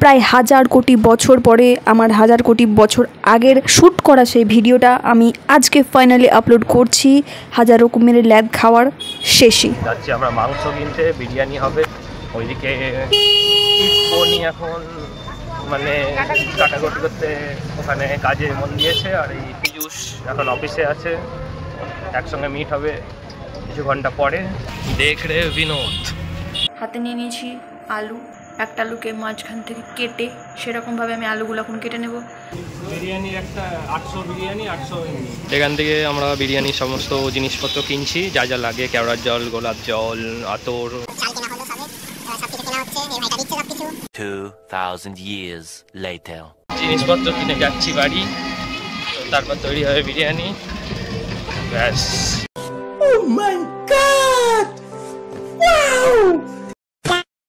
প্রায় 1000 কোটি বছর পরে আমার 1000 কোটি বছর আগের শ্যুট করা সেই ভিডিওটা আমি আজকে ফাইনালি আপলোড করছি 1000 রকমের ল্যাদ খাওয়ার শেষে। যাচ্ছি আমরা মাংস কিনতে, বিরিয়ানি হবে। ওইদিকে পনি এখন মানে কাটাকুটি করতে ওখানে কাজে মন দিয়েছে, আর এই পীযূষ এখন অফিসে আছে, একসঙ্গে মিট হবে কিছু ঘন্টা পরে। দেখ রে বিনোদ, হাতে নিয়ে নিয়েছি আলু, একটা আলুকে মাঝখান থেকে কেটে সেরকমভাবে আমি আলুগুলো এখন কেটে নেব। বিরিয়ানির একটা 800 বিরিয়ানি 800 এমনি। এখান থেকে আমরা বিরিয়ানির সমস্ত জিনিসপত্র কিনছি, যা যা লাগে, কেওড়ার জল, গোলাপ জল, আতর। 2000 years later জিনিসপত্র কিনে যাচ্ছি বাড়ি, তারপর তৈরি হবে বিরিয়ানি। ব্যাস। Oh my God! Wow!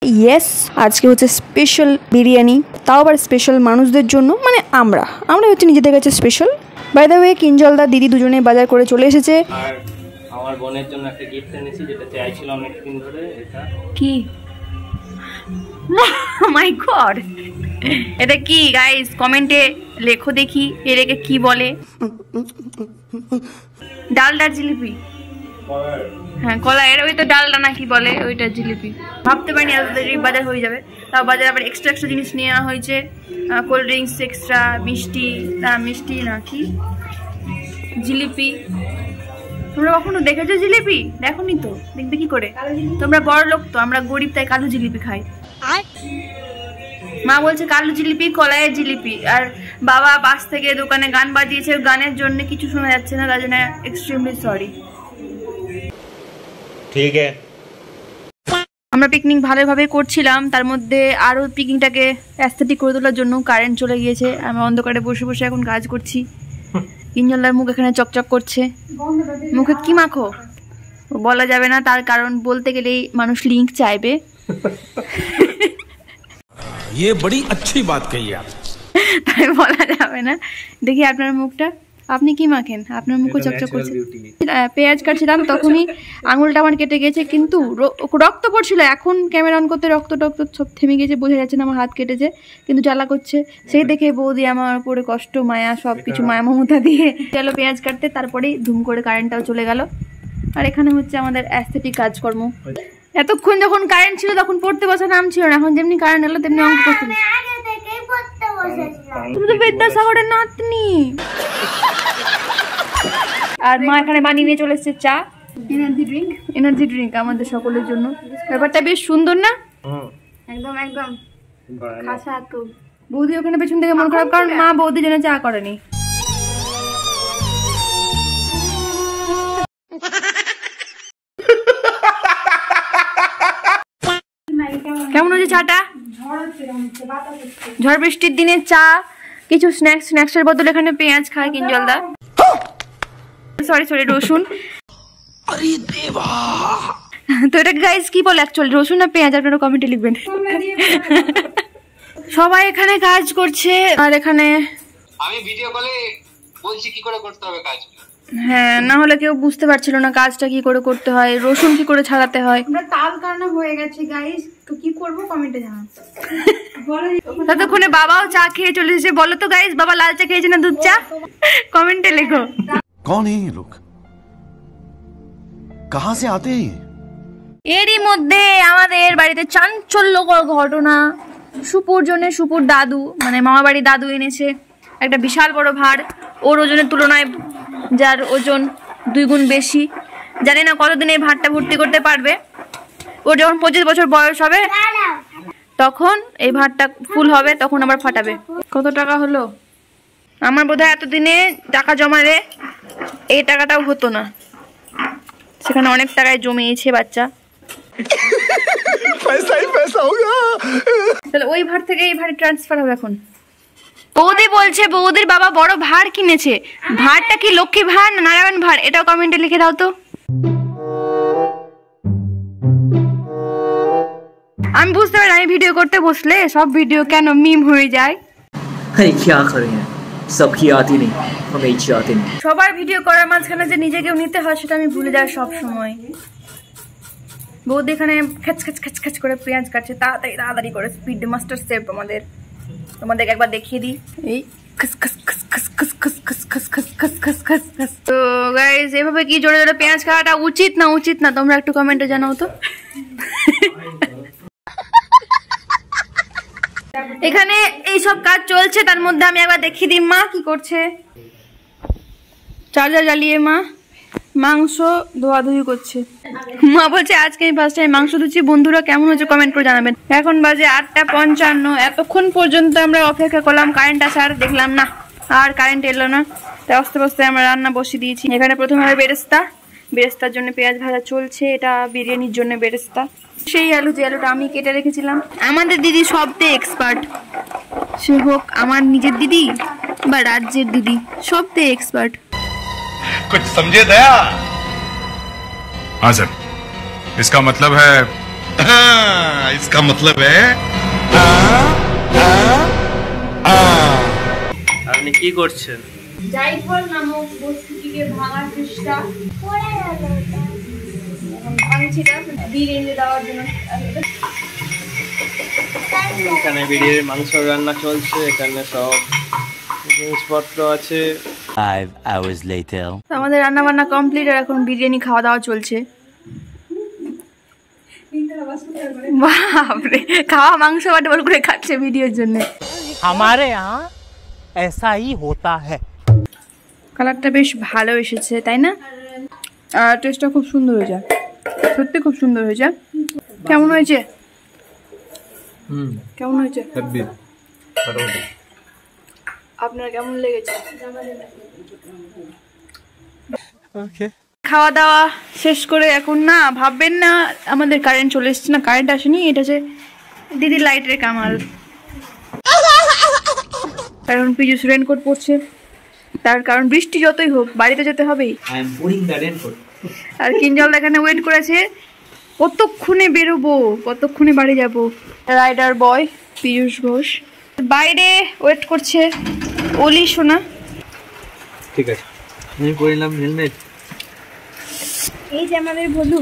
Yes, আজকে হচ্ছে স্পেশাল বিরিয়ানি, তাও আবার স্পেশাল মানুষদের জন্য, মানে আমরা হচ্ছে নিজেদের কাছে স্পেশাল। বাই দ্য ওয়ে, কিঞ্জলদা দিদি দুজনে বাজার করে চলে এসেছে। আর আমার বোনের জন্য একটা গিফট এনেছি, যেটা চাইছিল অনেকদিন ধরে। এটা কি? মাই গড, এটা কি গাইস? কমেন্টে লেখো দেখি এটাকে কি বলে। ডালডার জিলিপি। হ্যাঁ, কলা, এর ওই তো ডালডা না কি বলে, ওইটা জিলিপি। ভাবতে পারিনি এত দেরি বাজার হয়ে যাবে। তাও বাজারে আবার এক্সট্রা জিনিস নেওয়া হয়েছে, কোল্ড ড্রিঙ্কস এক্সট্রা, মিষ্টি না কি জিলিপি। তোমরা কখনো দেখেছো জিলিপি? দেখোনি তো, দেখবে কি করে? তোমরা বড় লোক তো, আমরা গরিব, তাই কালো জিলিপি খাই। মা বলছে কালো জিলিপি, কলাইয়ের জিলিপি। আর বাবা পাশ থেকে দোকানে গান বাজিয়েছে, গানের জন্য কিছু শোনা যাচ্ছে না, তার জন্য এক্সট্রিমলি সরি। ঠিক আছে, আমরা পিকনিক ভালোভাবে করছিলাম, তার মধ্যে আরো পিকনিকটাকে অ্যাস্থেটিক করে তোলার জন্য কারেন্ট চলে গিয়েছে। আমি অন্ধকারে বসে বসে এখন কাজ করছি। কিঞ্জলদার মুখ এখানে চকচক করছে। মুখে কি মাখো বলা যাবে না, তার কারণ বলতে গেলেই মানুষ লিংক চাইবে। ये बड़ी अच्छी बात कही आप। তাই বলা যাবে না। দেখি আপনার মুখটা, আপনি কি মাখেন? আপনার মুখও চকচক করছে। পেঁয়াজ কাটছিলাম, তখনই আঙুলটা আমার কেটে গেছে, কিন্তু রক্ত পড়ছিল। এখন ক্যামেরা অন করতে রক্ত সব থেমে গেছে, বোঝা যাচ্ছে না আমার হাত কেটেছে, কিন্তু জ্বালা করছে। সেই দেখে বৌদি আমার উপরে কষ্ট, মায়া, সব কিছু মায়া মমতা দিয়ে গেল পেঁয়াজ কাটতে। তারপরেই ধুম করে কারেন্টটাও চলে গেল। আর এখানে হচ্ছে আমাদের অ্যাস্থেটিক কাজকর্ম। এতক্ষণ যখন কারেন্ট ছিল তখন পড়তে বসার নাম ছিল না, এখন যেমনি কারেন্ট এলো তেমনি অঙ্ক করতে। তুমি তো বিদ্যাসাগরের নাতনি। আর মা এখানে বানিয়ে নিয়ে চলে এসেছে চা, এনার্জি ড্রিঙ্ক আমাদের সকলের জন্য। ব্যাপারটা বেশ সুন্দর না? একদম খাসা। তো বৌদি ওখানে পেছন থেকে মন খারাপ, কারণ মা বৌদির জন্য চা করেনি। কেমন হচ্ছে চাটা? ঝড় বৃষ্টির দিনে চা, কিছু স্ন্যাক্সের বদলে এখানে পেঁয়াজ খায় কিঞ্জলদা। সরি, রসুন। তো এটা গাইস কি বলে অ্যাকচুয়ালি, রসুন না পেঁয়াজ? আপনারা কমেন্টে লিখবেন। সবাই এখানে কাজ করছে, আর এখানে আমি ভিডিও কলে বলছি কি করে করতে হবে কাজ। হ্যাঁ, না হলে কেউ বুঝতে পারছিল না কাজটা কি করে করতে হয়, রসুন কি করে ছাড়াতে হয়। আমরা তাল কান্না হয়ে গেছে গাইস, তো কি করব কমেন্টে জানান। ততক্ষণে বাবাও চা খেয়ে চলে এসেছে। বলো তো গাইস, বাবা লাল চা খেয়েছে না দুধ চা? কমেন্টে লেখো। कौन है ये लोग, कहां से आते हैं? এরই মধ্যে আমাদের বাড়িতে চাঞ্চল্যকর ঘটনা। সুপুর দাদু, মানে মামা বাড়ি দাদু এনেছে একটা বিশাল বড় ভাঁড়। ওর ওজনের তুলনায় যার ওজন 2 গুণ বেশি। জানি না কতদিন এই ভাঁড়টা ভর্তি করতে পারবে। ওর যখন 25 বছর বয়স হবে তখন এই ভাঁড়টা ফুল হবে, তখন আবার ফাটাবে। কত টাকা হলো? আমার বোধহয় এতদিনে টাকা জমালে এই টাকাটাও হতো না, সেখানে অনেক টাকায় জমিয়েছে বাচ্চা। তাহলে ওই ভাঁড় থেকে এই ভাঁড়ে ট্রান্সফার হবে এখন। বৌদি বলছে বৌদির বাবা বড় ভাঁড় কিনেছে। ভাঁড়টা কি লক্ষ্মী ভাঁড় না নারায়ণ ভাঁড়? এটাও কমেন্টে লিখে দাও তো। আমি বুঝতে পারি আমি ভিডিও করতে বসলে সব ভিডিও কেন মিম হয়ে যায়। সবার ভিডিও করার মাঝখানে যে নিজেকেও নিতে হয় সেটা আমি ভুলে যাই সব সময়। বৌদি এখানে খাচ খাচ খাচ খাচ করে পেঁয়াজ কাটছে, তাড়াতাড়ি করে। স্পিড মাস্টার শেফ আমাদের। তোমাদেরকে একবার দেখিয়ে দিই। এই তো গাইস, এভাবে কি জোরে জোরে পেঁয়াজ খাওয়াটা উচিত না উচিত না, তোমরা একটু কমেন্টে জানাও তো। এখানে এইসব কাজ চলছে, তার মধ্যে আমি একবার দেখিয়ে দিই মা কি করছে। চার্জার জ্বালিয়ে মা মাংস ধোয়াধুয়ি করছে। মা বলছে আজকে আমি ফার্স্ট টাইম মাংস ধুচ্ছি, বন্ধুরা কেমন হচ্ছে কমেন্ট করে জানাবেন। এখন বাজে 8:55। এতক্ষণ পর্যন্ত আমরা অপেক্ষা করলাম কারেন্ট আসার, দেখলাম না আর কারেন্ট এলো না, তাই আস্তে আস্তে আমরা রান্না বসিয়ে দিয়েছি। এখানে প্রথমে হবে বেরেস্তা, বেরেস্তার জন্য পেঁয়াজ ভাজা চলছে। এটা বিরিয়ানির জন্য বেরেস্তা। সেই আলু, যে আলুটা আমি কেটে রেখেছিলাম। আমাদের দিদি সবতে এক্সপার্ট, সে হোক আমার নিজের দিদি বা রাজ্যের দিদি, সবতে এক্সপার্ট। कुछ समझे दया? हाँ सर, इसका मतलब है इसका मतलब है আপনি কি করছেন? জাইফল নামক বস্তুটিকে ভাঙার চেষ্টা ভাঙছি না, বিরিয়ানি দেওয়ার জন্য। এখানে বিরিয়ানির মাংস রান্না চলছে, এখানে সব জিনিসপত্র আছে। 5 hours later. আমাদের রান্না বান্না কমপ্লিট, আর এখন বিরিয়ানি খাওয়া দাওয়া চলছে। বাপরে, খাওয়া মাংস ডবল করে খাচ্ছে ভিডিওর জন্য। हमारे यहाँ ऐसा ही होता है। কালারটা বেশ ভালো এসেছে, তাই না? আর টেস্টটা খুব সুন্দর হয়েছে, সত্যি খুব সুন্দর হয়েছে। কেমন হয়েছে? কেমন হয়েছে? আপনার কেমন লেগেছে? খাওয়া দাওয়া শেষ করে এখন না ভাববেন না আমাদের কারেন্ট চলে এসছে না, কারেন্ট আসেনি, এটা হচ্ছে দিদি লাইটের কামাল। কারণ পিজুস রেনকোট পরছে, তার কারণ বৃষ্টি যতই হোক বাড়িতে যেতে হবেই। আর কিঞ্জল এখানে ওয়েট করেছে, কতক্ষণে বেরোবো, কতক্ষণে বাড়ি যাব। রাইডার বয় পীযূষ ঘোষ বাইরে ওয়েট করছে। ওলি সোনা, ঠিক আছে, আমি পরিলাম হেলমেট। এই যে আমাদের ভলু।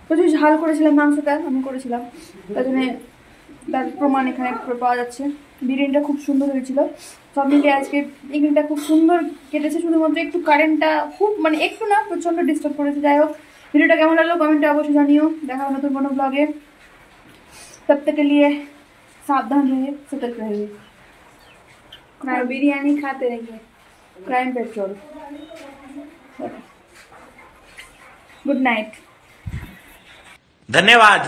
প্রচুর ঝাল করেছিলাম মাংসটা, আমি করেছিলাম, তার জন্য তার প্রমাণ এখানে পাওয়া যাচ্ছে। বিরিয়ানিটা খুব সুন্দর হয়েছিল, সব মিলিয়ে আজকে বিরিয়ানিটা খুব সুন্দর কেটেছে। শুধুমাত্র একটু কারেন্টটা খুব মানে একটু না, প্রচণ্ড ডিস্টার্ব করেছে। যাই হোক, ভিডিওটা কেমন লাগলো কমেন্টে অবশ্যই জানিও। দেখা হবে নতুন কোনো ব্লগে, तब तक के लिए सावधान रहिए, सतर्क रहिए और बिरयानी खाते रहिए। Crime petrol. Good night. धन्यवाद।